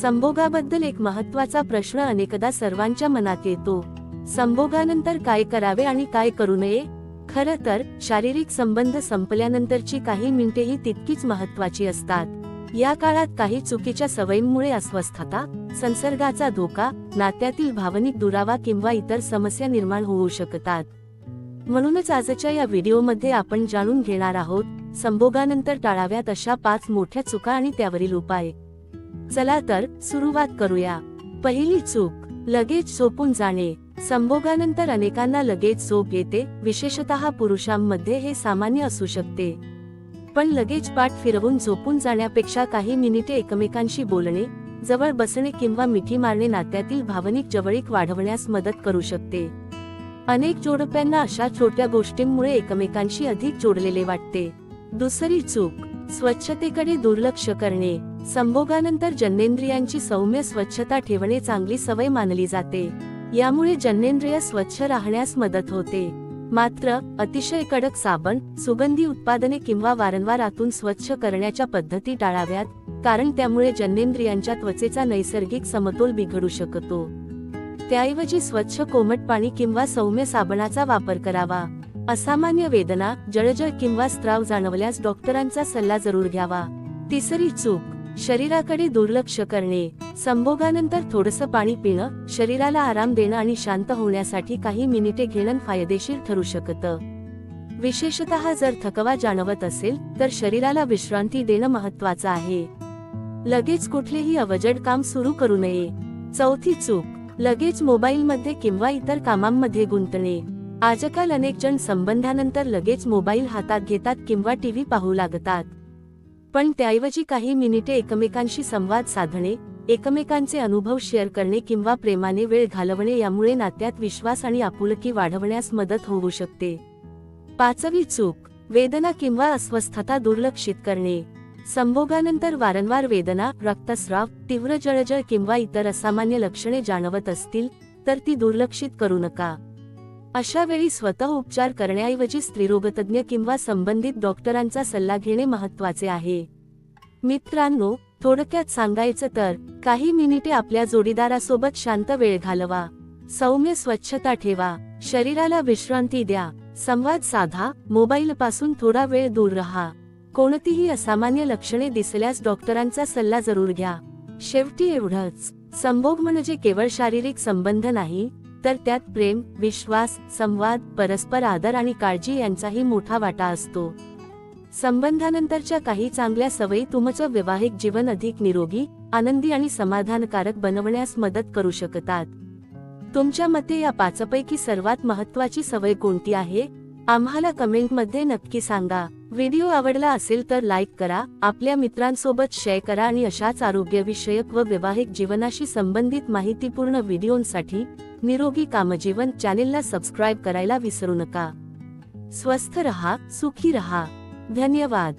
संभोगाबद्दल एक महत्त्वाचा प्रश्न अनेकदा सर्वांच्या मनात येतो. संभोगानंतर काय करावे आणि काय करू नये? खरं तर शारीरिक संबंध संपल्यानंतरची काही मिनिटेही तितकीच महत्त्वाची असतात. या काळात काही चुकीच्या सवयींमुळे अस्वस्थता, संसर्गाचा धोका, नात्यातील भावनिक दुरावा किंवा इतर समस्या निर्माण होऊ शकतात. म्हणूनच आजच्या या व्हिडिओमध्ये आपण जाणून घेणार आहोत संभोगानंतर टाळाव्यात अशा 5 मोठ्या चुका आणि त्यावरील उपाय. चला तर सुरुवात करूया. पहिली चूक, लगेच झोपून जाणे. संभोगानंतर अनेकांना लगेच झोप येते, विशेषतः पुरुषांमध्ये हे सामान्य असू शकते. पण लगेच पाठ फिरवून झोपून जाण्यापेक्षा काही मिनिटे एकमेकांशी बोलणे, जवळ बसणे किंवा मिठी मारणे नात्यातील भावनिक जवळीक वाढवण्यास मदत करू शकते. अनेक जोडप्यांना अशा छोट्या गोष्टींमुळे एकमेकांशी अधिक जोडलेले वाटते. दुसरी चूक, स्वच्छतेकडे दुर्लक्ष करणे. संभोगानंतर जननेंद्रियांची सौम्य स्वच्छता ठेवणे चांगली सवय मानली जाते. यामुळे जननेंद्रिय स्वच्छ राहण्यास मदत होते. मात्र अतिशय कडक साबण, सुगंधी उत्पादने किंवा वारंवार आतून स्वच्छ करण्याच्या पद्धती टाळाव्यात, कारण त्यामुळे जननेंद्रियांच्या त्वचेचा नैसर्गिक समतोल बिघडू शकतो. त्याऐवजी स्वच्छ कोमट पाणी किंवा सौम्य साबणाचा वापर करावा. असामान्य वेदना, जळजळ किंवा स्त्राव जाणवल्यास डॉक्टरांचा सल्ला जरूर घ्यावा. तिसरी चूक, शरीराकडे दुर्लक्ष करणे. संभोगानंतर थोडंसं पाणी पिणं, शरीराला आराम देणं आणि शांत होण्यासाठी काही मिनिटे घेणं फायदेशीर ठरू शकतं. विशेषतः जर थकवा जाणवत असेल तर शरीराला विश्रांती देणं महत्त्वाचं आहे. लगेच कुठलेही अवजड काम सुरू करू नये. चौथी चूक, लगेच मोबाईलमध्ये किंवा इतर कामांमध्ये गुंतणे. आजकाल अनेक जण संबंधानंतर लगेच मोबाईल हातात घेतात किंवा टीव्ही पाहू लागतात. पण त्याऐवजी काही मिनिटे एकमेकांशी संवाद साधणे, एकमेकांचे अनुभव शेअर करणे किंवा प्रेमाने वेळ घालवणे यामुळे नात्यात विश्वास आणि आपुलकी वाढवण्यास मदत होऊ शकते. पाचवी चूक, वेदना किंवा अस्वस्थता दुर्लक्षित करणे. संभोगानंतर वारंवार वेदना, रक्तस्राव, तीव्र जळजळ किंवा इतर असामान्य लक्षणे जाणवत असतील तर ती दुर्लक्षित करू नका. अशा वेळी स्वतः उपचार करण्याऐवजी स्त्रीरोगतज्ञ किंवा संबंधित डॉक्टरांचा सल्ला घेणे महत्त्वाचे आहे. मित्रांनो, थोडक्यात सांगायचं तर काही मिनिटे आपल्या जोडीदारासोबत शांत वेळ घालवा. सौम्य स्वच्छता ठेवा, शरीराला विश्रांती द्या, संवाद साधा, मोबाईलपासून थोडा वेळ दूर राहा. कोणतीही असामान्य लक्षणे दिसल्यास डॉक्टरांचा सल्ला जरूर घ्या. शेवटी एवढंच, संभोग म्हणजे केवळ शारीरिक संबंध नाही, तर त्यात प्रेम, विश्वास, संवाद, परस्पर आदर आणि काळजी यांचाही मोठा वाटा असतो. संबंधानंतरच्या काही चांगल्या सवयी तुमचं वैवाहिक जीवन अधिक निरोगी, आनंदी आणि समाधानकारक बनवण्यास मदत करू शकतात. तुमच्या मते या 5 पैकी सर्वात महत्त्वाची सवय कोणती आहे? आम्हाला कमेंटमध्ये नक्की सांगा. व्हिडिओ आवडला असेल तर लाईक करा, आपल्या मित्रांसोबत शेअर करा आणि अशाच आरोग्यविषयक व वैवाहिक जीवनाशी संबंधित माहितीपूर्ण व्हिडिओंसाठी निरोगी कामजीवन चॅनेलला सबस्क्राईब करायला विसरू नका. स्वस्थ रहा, सुखी रहा. धन्यवाद.